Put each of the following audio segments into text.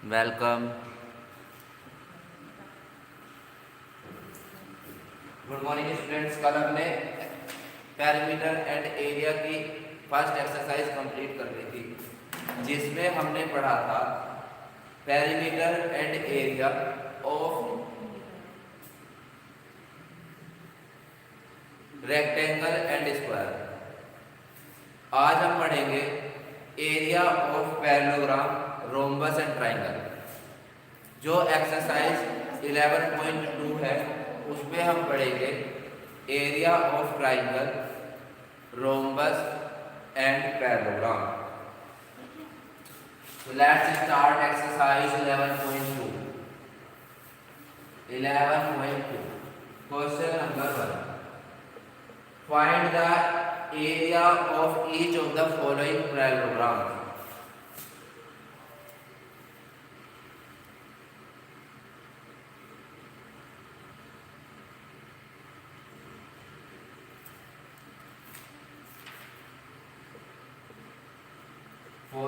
Welcome. Good morning students. कल हमने parameter and area की फर्स्ट एक्सरसाइज कंप्लीट कर ली थी, जिसमें हमने पढ़ा था parameter and area of rectangle and square. आज हम पढ़ेंगे area of parallelogram, rhombus and triangle. जो एक्सरसाइज 11.2 है उसमें हम पढ़ेंगे area of triangle, rhombus and parallelogram. So let's start exercise 11.2. 11.2 question number 1. Find the area of each of the following parallelograms.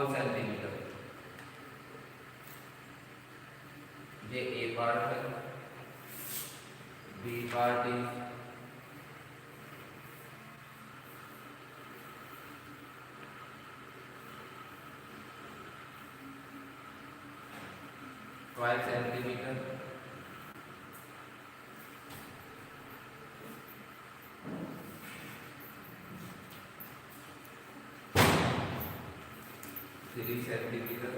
Centimetre ये a part है, b part is 5 centimetre, three centimetre,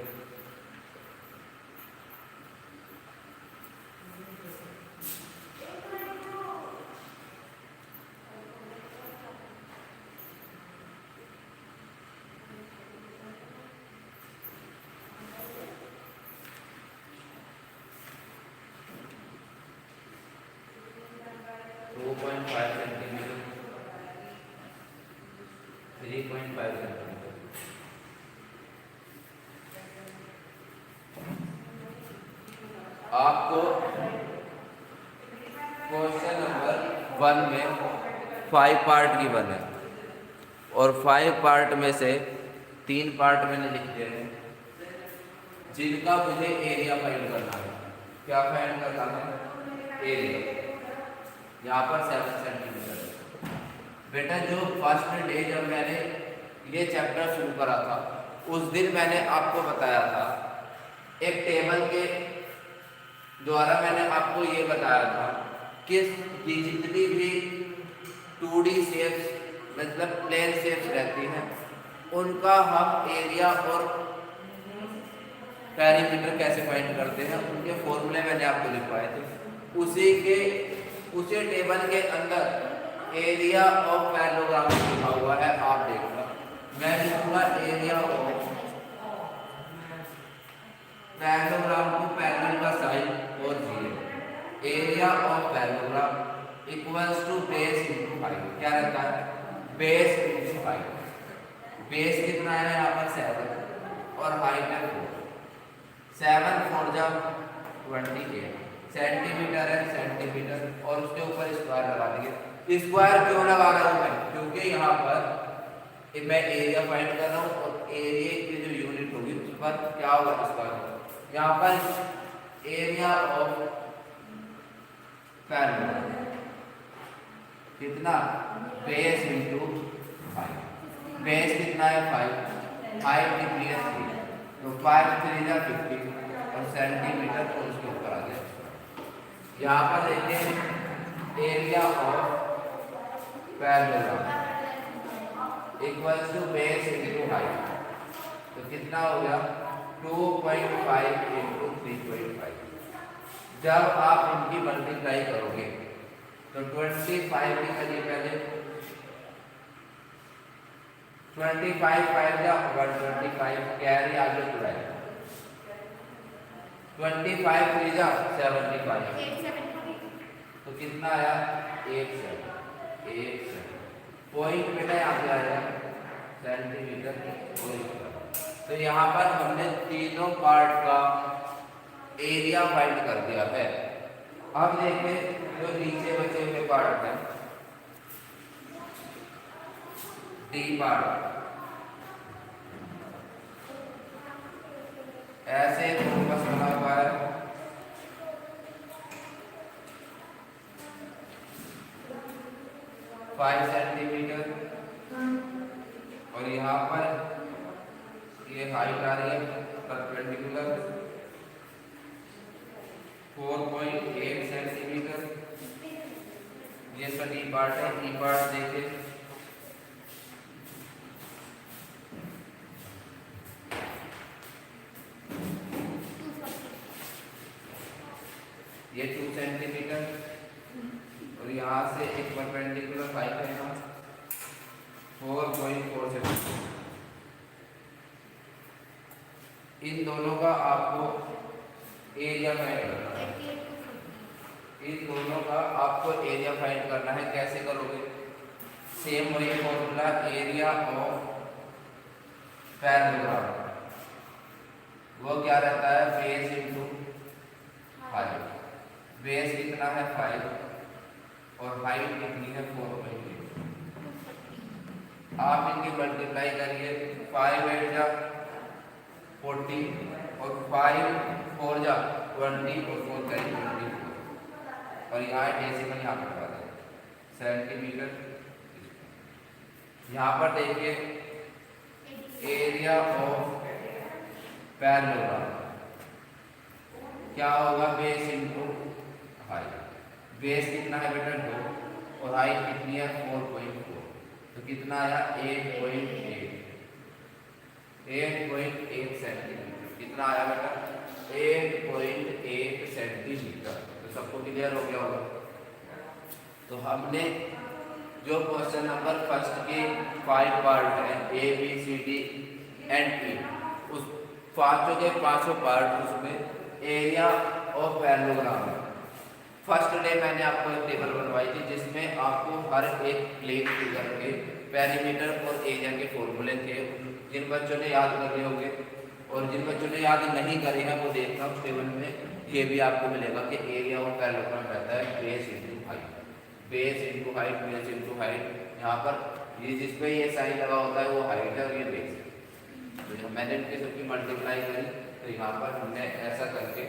2.5 centimetre, 3.5 centimetre. आपको question number 1 में 5 part की बने और 5 part में से 3 part मैंने लिख दिए हैं, जिनका मुझे एरिया फाइंड करना है। क्या फाइंड करना है? एरिया। यहाँ पर 7 सेंटीमीटर। बेटा जो फर्स्ट डे जब मैंने ये चैप्टर शुरू करा था उस दिन मैंने आपको बताया था, एक टेबल के द्वारा मैंने आपको ये बताया था कि जितनी भी 2D शेप्स मतलब प्लेन शेप्स रहती हैं उनका हम एरिया और पैरामीटर कैसे फाइंड करते हैं, उनके फॉर्मूले मैंने आपको लिखवाए थे। उसी टेबल के अंदर एरिया ऑफ पैरेललोग्राम लिखा हुआ है, आप देखना। मैं लिखूंगा एरिया ऑफ पैरेललोग्राम को पैरेलल का साइन और zero. Area of parallelogram equals to base into height. क्या रहता है? Base into height. बेस कितना है यहाँ पर? 7 और हाइट है 4। 7 4 जब 28 सेंटीमीटर है, सेंटीमीटर, और उसके ऊपर स्क्वायर लगा देंगे। स्क्वायर क्यों लगा रहा हूँ मैं? क्योंकि यहाँ पर मैं एरिया फाइंड कर रहा हूँ और एरिया की जो यूनिट होगी उस पर क्या होगा? स्क्वायर। यहाँ पर एरिया ऑफ पैरेललोग्राम कितना? Base into height. बेस कितना है? 5, हाइट कितनी है? 3, तो 5 3 जा 50 और सेंटीमीटर और उसके ऊपर आ गया। यहाँ पर देखिए area of parallelogram equals to base into height, तो कितना हो गया? 2.5 इंटू 3.5। जब आप इनकी मल्टीप्लाई करोगे तो 25 की करिए पहले। 25 5 जा 125, कैरी आगे बुलाए। 25 3 जा 75, तो कितना आया? 1 पॉइंट बेटा यहाँ पे आया सेंटीमीटर। तो यहाँ पर हमने तीनों पार्ट का एरिया फाइंड कर दिया है। अब देखिए जो नीचे बचे हुए पार्ट हैं, डी पार्ट ऐसे थोमस बना हुआ है, 5 सेंटीमीटर, और यहाँ पर ये हाइट आ रही है परपेंडिकुलर 4.8 सेंटीमीटर। ये इसका डी पार्ट है। ई पार्ट देखिए, ये 2 सेंटीमीटर, और यहाँ से एक परपेंडिकुलर हाइट है यहाँ 4.4 सेंटीमीटर। इन दोनों का आपको एरिया फाइंड करना है। इन दोनों का आपको एरिया फाइंड करना है। कैसे करोगे? सेम वही फॉर्मूला, एरिया ऑफ पैरेललोग्राम। वो क्या रहता है? Base into height. बेस कितना है? 5, और हाइट कितनी है? 4.8। आप इनकी मल्टीप्लाई करिए। 5 8 जा 40, और 5 4 जा 20, और 4 करिए 24, और यहाँ डेसिमल यहाँ पर लगा दें सेंटीमीटर। यहाँ पर देखिए एरिया ऑफ पैरेललोग्राम क्या होगा? Base into height. बेस कितना है बेटा? 2, और हाइट कितनी है? 4.4। तो कितना आया? 8.8 सेंटीमीटर। कितना आया बेटा? 8.8 सेंटीमीटर। तो सबको क्लियर हो गया होगा। तो हमने जो क्वेश्चन नंबर फर्स्ट के 5 पार्ट है, A B C D and E, उस पांचों के पांचों पार्ट उसमें एरिया ऑफ पैरेललोग्राम है। फर्स्ट डे मैंने आपको एक टेबल बनवाई थी जिसमें आपको हर एक प्लेन फिगर के पेरीमीटर और एरिया के फॉर्मूले थे। जिन बच्चों ने याद कर लिए होंगे, और जिन बच्चों ने याद नहीं करे हैं वो देखना, उस टेबल में ये भी आपको मिलेगा कि एरिया ऑफ पैरेललोग्राम रहता है base into height. Base into height, base into height. यहाँ पर ये जिस पे ये साइन लगा होता है वो हाइट है, और ये बेस है। तो मैंने इनके सबकी मल्टीप्लाई करी, तो यहाँ पर हमने ऐसा करके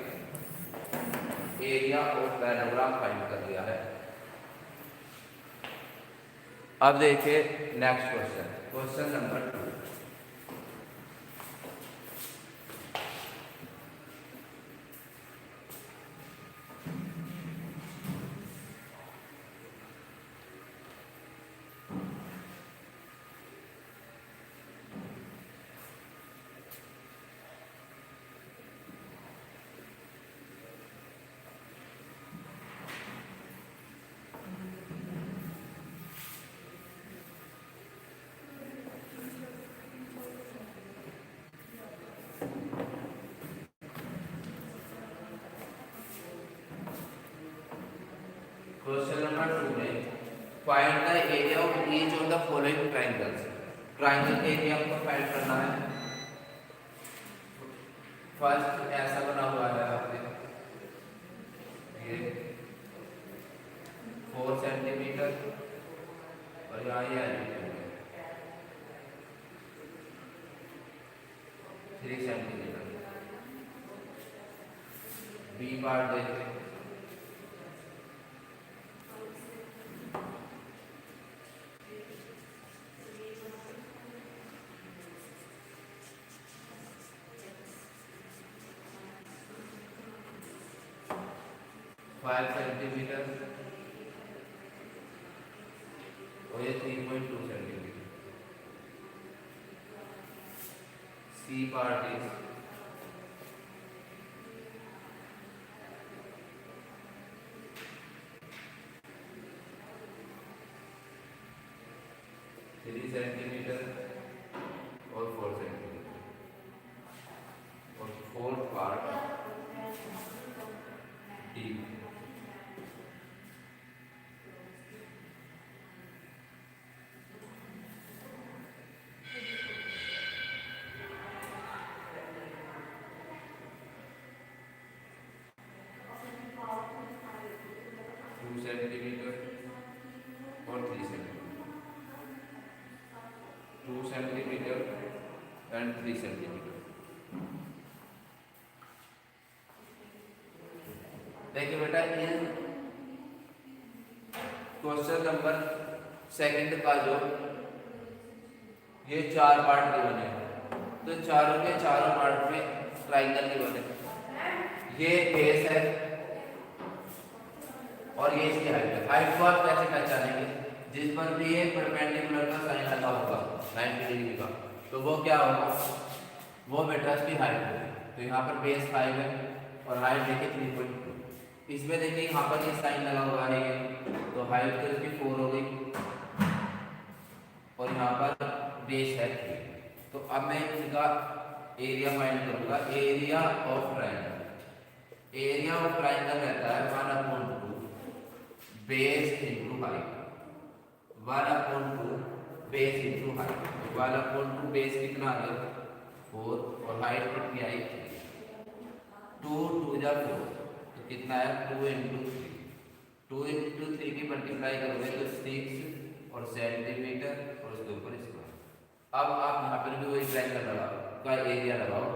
एरिया ऑफ पैरेललोग्राम फाइंड कर लिया है। अब देखिए next question, question number 2। Question number 2 में find the area of each of the following triangles. Triangle के एरिया को फाइंड करना है। फर्स्ट ऐसा बना हुआ है आपने, ये 4 सेंटीमीटर, और यहाँ ये 3 सेंटीमीटर। बी पार्ट देखते हैं। फाइव सेंटीमीटर, और ये 3.2 centimetre. C part is 3 centimetre और 4 सेंटीमीटर, और फोर्थ पार्ट डी। सेंटीमीटर और 3 सेंटीमीटर, 2 सेंटीमीटर एंड 3 सेंटीमीटर। देखिए बेटा, इन क्वेश्चन नंबर सेकंड का जो ये 4 पार्ट के बने, तो चारों के चारों पार्ट में ट्राइंगल के बने। ये बेस है और ये इसकी हाइट है। हाइट को आप कैसे पहचानेंगे? जिस पर भी ये परपेंडिकुलर का साइन लगा होगा 90 डिग्री का, तो वो क्या होगा? वो बेटा इसकी हाइट होगी। तो यहाँ पर बेस 5 है और हाइट देखिए 3.2। इसमें देखिए यहाँ पर ये साइन लगा हुआ है, तो हाइट तो इसकी 4 हो गई और यहाँ पर बेस है 3। तो अब मैं इनका एरिया फाइंड करूंगा। Area of triangle, area of triangle रहता है 1/2 base into height. 1/2 base into height. 1/2 base कितना आ गया? 4 और हाइट कितनी आई? 2 2 जा 4, तो कितना है? 2 इंटू 3। 2 इंटू 3 की मल्टीप्लाई करोगे तो 6 और सेंटीमीटर और उसके ऊपर स्क्वायर। अब आप यहाँ पर भी वही ट्राइंगल लगाओ का एरिया लगाओ।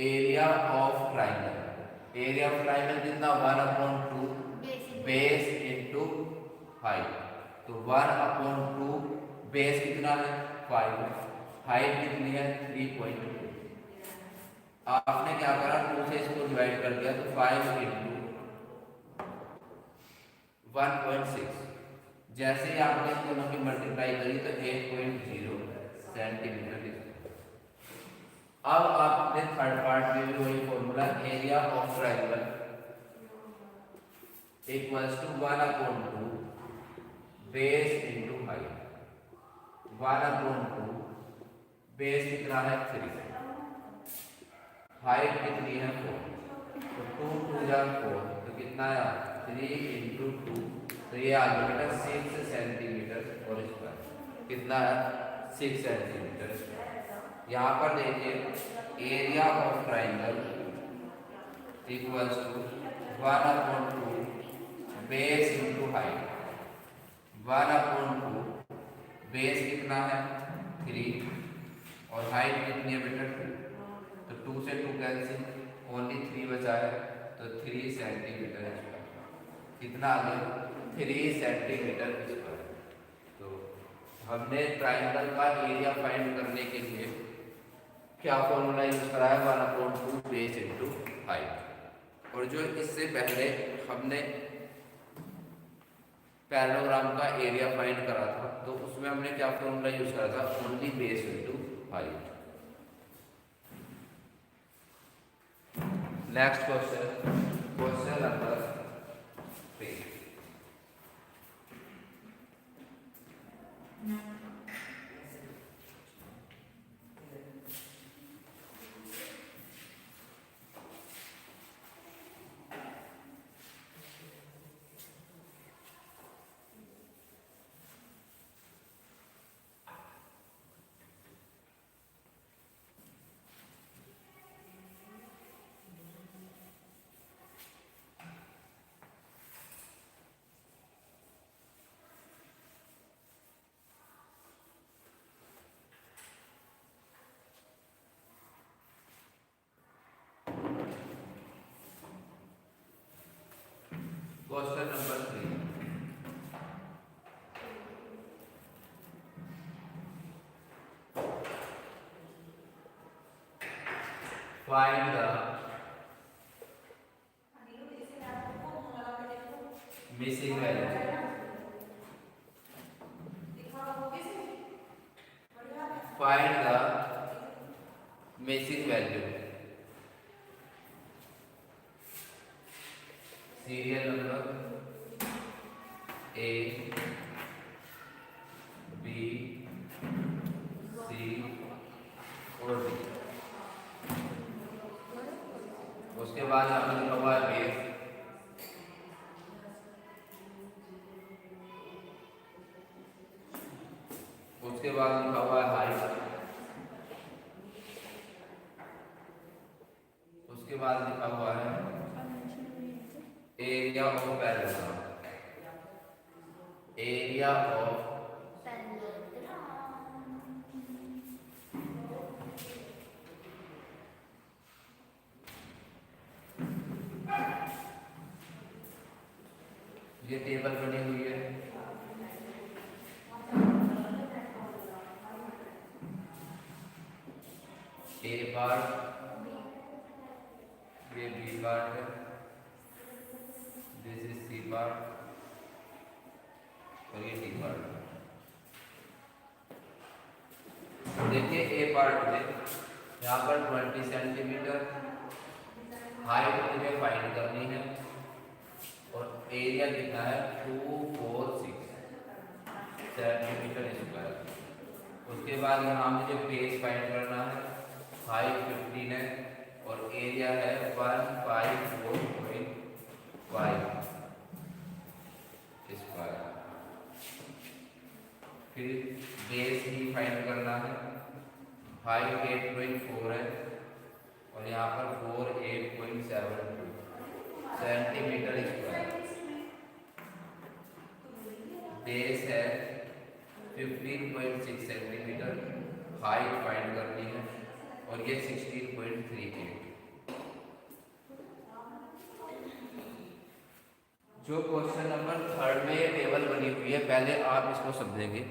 Area of triangle, area of triangle कितना? 1/2 बेस इंटू हाइट। तो 1/2 बेस कितना है? 5, हाइट कितनी है? 3.2। आपने क्या करा? 2 से इसको डिवाइड कर दिया, तो 5 इंटू 1.6। जैसे ही आपने इन दोनों की मल्टीप्लाई करी तो 8.0 सेंटीमीटर। अब आपने थर्ड पार्ट में भी वही formula, area of triangle equals to 1/2 base into height. 1/2 base कितना है? 3, हाइट कितनी है? 4, तो 2 2 जा 4, तो कितना है? 3 इंटू 2, तो ये आ गया बेटा 6 सेंटीमीटर और स्क्वायर। कितना है? 6 सेंटीमीटर स्क्वायर। यहाँ पर देखिए area of triangle equals to 1/2 base into height. 1/2 base कितना है? 3 और हाइट कितनी है बेटा? 2, तो 2 से 2 कैंसिल, ओनली 3 बचा है, तो 3 सेंटीमीटर स्क्वायर। कितना आ गया? 3 सेंटीमीटर स्क्वायर। तो हमने ट्राइंगल का एरिया फाइंड करने के लिए क्या फॉर्मूला यूज करा है? 1/2 बेस इंटू हाइट। और जो इससे पहले हमने पैरेललोग्राम का एरिया फाइंड करा था, तो उसमें हमने क्या फॉर्मूला यूज करा था? Only base into height. Next question, question number 3। Question number 3, find the missing value. Find the missing value. Serial number A, B, C और D। उसके बाद आपने लिखा हुआ है बेस। उसके बाद लिखा हुआ है हाइट। उसके बाद लिखा हुआ है area of parallelogram. Area of ये टेबल बनी हुई है। ए पार्ट, ये बी पार्ट है, दिस इज सी पार्ट और ये डी पार्ट। देखिए ए पार्ट में यहाँ पर 20 सेंटीमीटर हाइट मुझे फाइंड करनी है और एरिया कितना है 246 सेंटीमीटर स्क्वायर। उसके बाद यहाँ मुझे बेस फाइंड करना है, हाइट 15 है और एरिया है 154.5 स्क्वायर। फिर बेस भी फाइंड करना है, हाइट 8.4 है और यहाँ पर 48.72 सेंटीमीटर स्क्वायर। बेस है 15.6 सेंटीमीटर, हाइट फाइंड करनी है और ये 16.38। जो क्वेश्चन नंबर 3 में ये टेबल बनी हुई है, पहले आप इसको समझेंगे।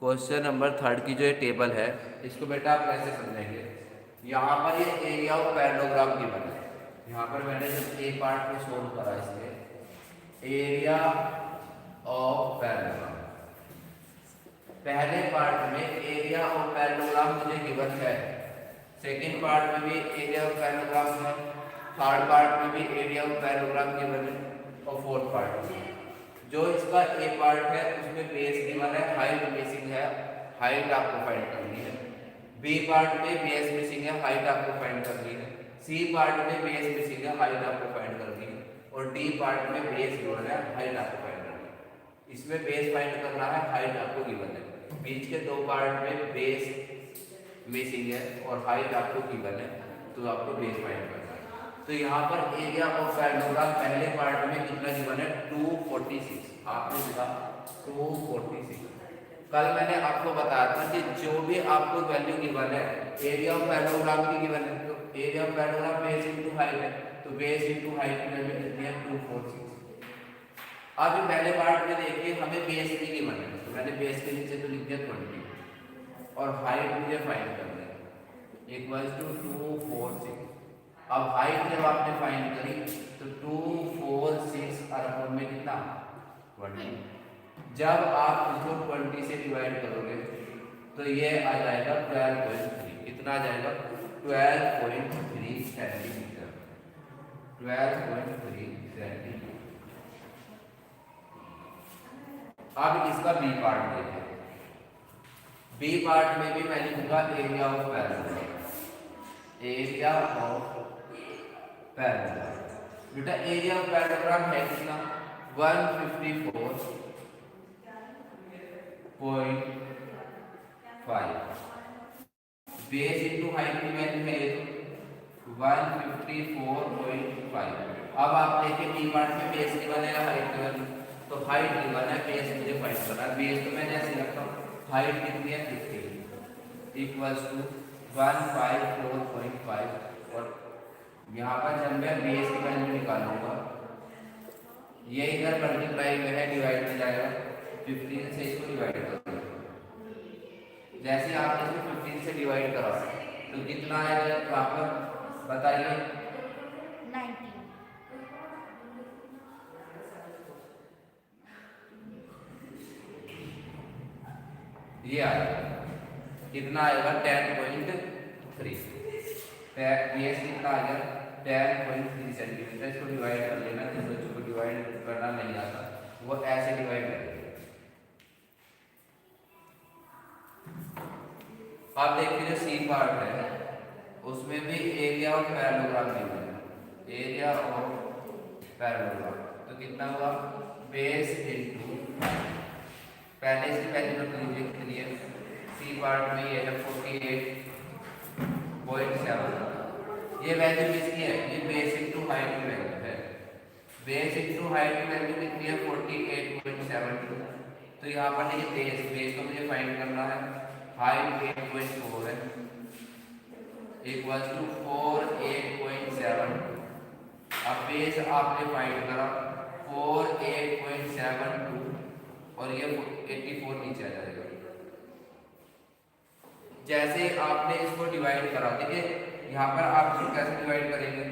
क्वेश्चन नंबर 3 की जो ये टेबल है, इसको बेटा आप कैसे समझेंगे। यहाँ पर ये एरिया ऑफ पैरेललोग्राम की बना है। यहाँ पर मैंने जब ए पार्ट को सोल्व करा, इसके एरिया ऑफ पैरेललोग्राम, पहले पार्ट में एरिया ऑफ पैरेललोग्राम मुझे गिवन है, सेकंड पार्ट में भी एरिया ऑफ पैरेललोग्राम है, थर्ड पार्ट में भी एरिया ऑफ पैरेललोग्राम गिवन है और फोर्थ पार्ट में जो इसका ए पार्ट है उसमें बेस गिवन है, हाइट मिसिंग है, हाइट आपको फाइंड करनी है। बी पार्ट में बेस मिसिंग है, हाइट आपको फाइंड करनी है। सी पार्ट में बेस मिसिंग है, हाइट आपको फाइंड करनी है और डी पार्ट में बेस गिवन है, हाइट आपको फाइंड करनी है। इसमें बेस फाइंड करना है, हाइट आपको गिवन है। बीच के दो पार्ट में बेस मिसिंग है और हाइट आपको गिवन है, तो आपको बेस फाइंड करना है। तो यहाँ पर एरिया ऑफ पैरेललोग्राम पहले पार्ट में कितना गिवन है 246, आपने लिखा 246। कल मैंने आपको बताया था कि जो भी आपको वैल्यू गिवन है एरिया ऑफ पैरेललोग्राम की गिवन है, तो area of parallelogram base into height है, तो बेस इनटू हाइट की वैल्यू कितनी है 246। अब पहले पार्ट में देखिए हमें बेस की गिवन है, तो मैंने बेस के नीचे तो लिख दिया 20 और हाइट मुझे फाइंड करना है इक्वल्स टू 246। अब हाइट जब आपने फाइंड करी तो 246 और में कितना 20। जब आप इसको 20 से डिवाइड करोगे तो ये आ जाएगा 12.3। कितना आ जाएगा 12.3 सेंटीमीटर, 12.3 सेंटीमीटर। अब इसका बी पार्ट देखें। बी पार्ट में भी मैं लिखूंगा area of parallelogram, area of parallelogram. बेटा एरिया ऑफ पैरेललोग्राम है कितना 154.5। बेस इनटू हाइट की वैल्यू है 154.5। अब आप देखिए बी पार्ट में बेस गिवन है, हाइट गिवन, तो हाइट गिवन है, बेस मुझे फाइंड करना है। बेस तो मैंने ऐसे रखा हूं, हाइट कितनी है 50 इक्वल्स टू 154.5 और यहाँ पर जब मैं बेस की वैल्यू निकालूंगा ये इधर मल्टीप्लाई में है, डिवाइड में जाएगा 15 से, इसको डिवाइड करोगे। जैसे आपने इसको 15 से डिवाइड करा तो कितना आएगा यहाँ पर बताइए 19। ये आएगा कितना आएगा 10.3। बेस कितना आ गया 10.3 सेंटीमीटर। इसको डिवाइड कर लेना, जिस बच्चों को डिवाइड करना नहीं आता वो ऐसे डिवाइड करेंगे। आप देखिए जो सी पार्ट है उसमें भी एरिया ऑफ पैरेललोग्राम गिवन है, एरिया ऑफ पैरेललोग्राम तो कितना हुआ बेस इनटू, पहले इसकी वैल्यू रख लीजिए कितनी है। सी पार्ट में ये है 48.7, ये वैल्यू किसकी है, ये बेस इनटू हाइट की वैल्यू है। बेस इनटू हाइट की वैल्यू कितनी है 48.72। तो यहाँ पर देखिए बेस को मुझे फाइंड करना है, हाइट 8.4 है इक्वल्स टू 48.72। अब बेस आपने फाइंड करा 48.72 और ये 84 नीचे आ जाएगा। जैसे आपने इसको डिवाइड करा, देखिए यहाँ पर आप इसको कैसे डिवाइड करेंगे,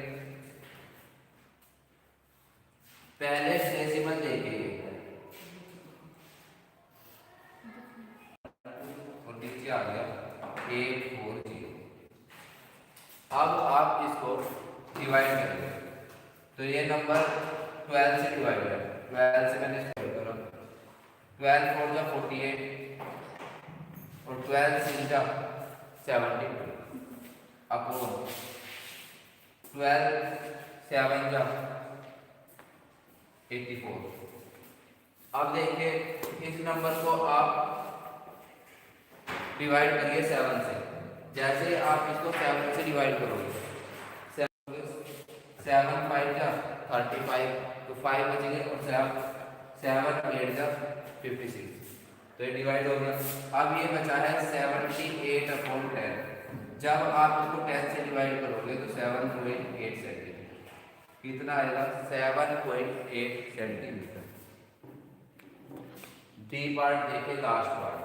पहले डेसिमल लेके और नीचे आ गया 840। अब आप इसको डिवाइड करेंगे तो ये नंबर 12 से डिवाइड है, 12 से मैंने डिवाइड करा, 12 4 जा 48 और 12 6 जा 72 अपॉन 12 7 जा 84। अब देखिए इस नंबर को आप डिवाइड करिए 7 से। जैसे आप इसको 7 से डिवाइड करोगे, 7 5 जा 35 तो 5 बचेंगे और 7 8 जा 56 तो ये डिवाइड हो गया। अब ये बचा है 78/10। जब आप इसको 10 से डिवाइड करोगे तो 7.8 सेंटीमीटर, कितना आएगा 7.8 सेंटीमीटर। डी पार्ट देखिए, लास्ट पार्ट।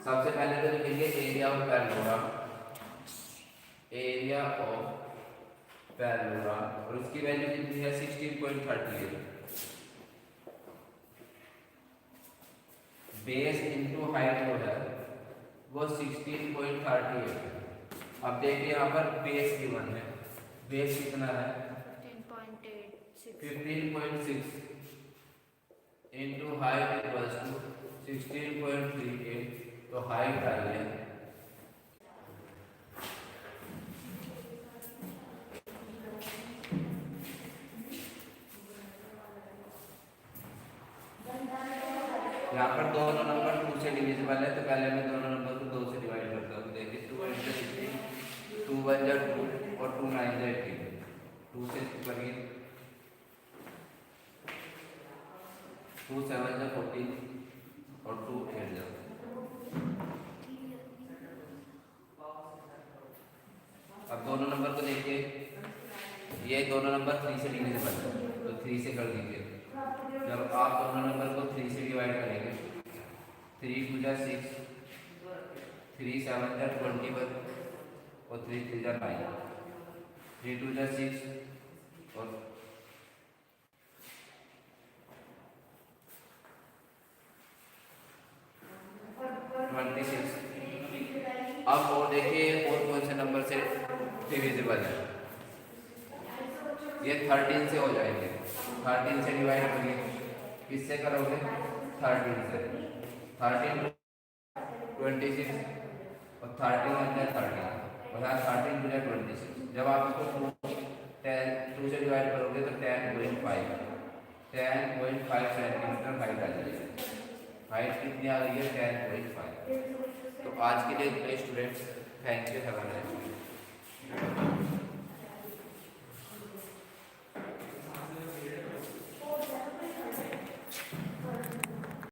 सबसे पहले तो लिखेंगे area of parallelogram, area of parallelogram और उसकी वैल्यू कितनी है 16.38। बेस इनटू हाइट जो है वो 16.38। अब देखिए यहाँ पर बेस गिवन है, बेस कितना है 15.6 इंटू हाइट इक्वल्स टू 16.38 तो हाइट आई है यहाँ पर दोनों नंबर 2 से डिविजिबल है तो पहले मैं दोनों नंबर को 2 से डिवाइड करता हूँ। देखिए 2 इंटू 16, 2 1 जा 2 और 2 9 जा 18, 2 से करिए 2 7 जा 14 और 2 8 जा। अब दोनों नंबर को देखिए, ये दोनों नंबर 3 से डिविजिबल है तो 3 से कर दीजिए। जब आप दोनों नंबर को 3 से डिवाइड करेंगे 3 2 जा 6, 3 7 जा 21 और 3 3 जा 9, 3 2 जा 6 और 26। अब और देखिए और कौन से नंबर से डिविजिबल है, ये 13 से हो जाएंगे। 13 से डिवाइड करिए, किससे करोगे 13 से, 13 26 और 13 अंदर 13 और 13 गुना 26। जब आप इसको 2 से डिवाइड करोगे तो 10.5 सेंटीमीटर हाइट आ जाएगी। हाइट कितनी आ रही है 10.5। तो आज के लिए students, thank you, have a nice day.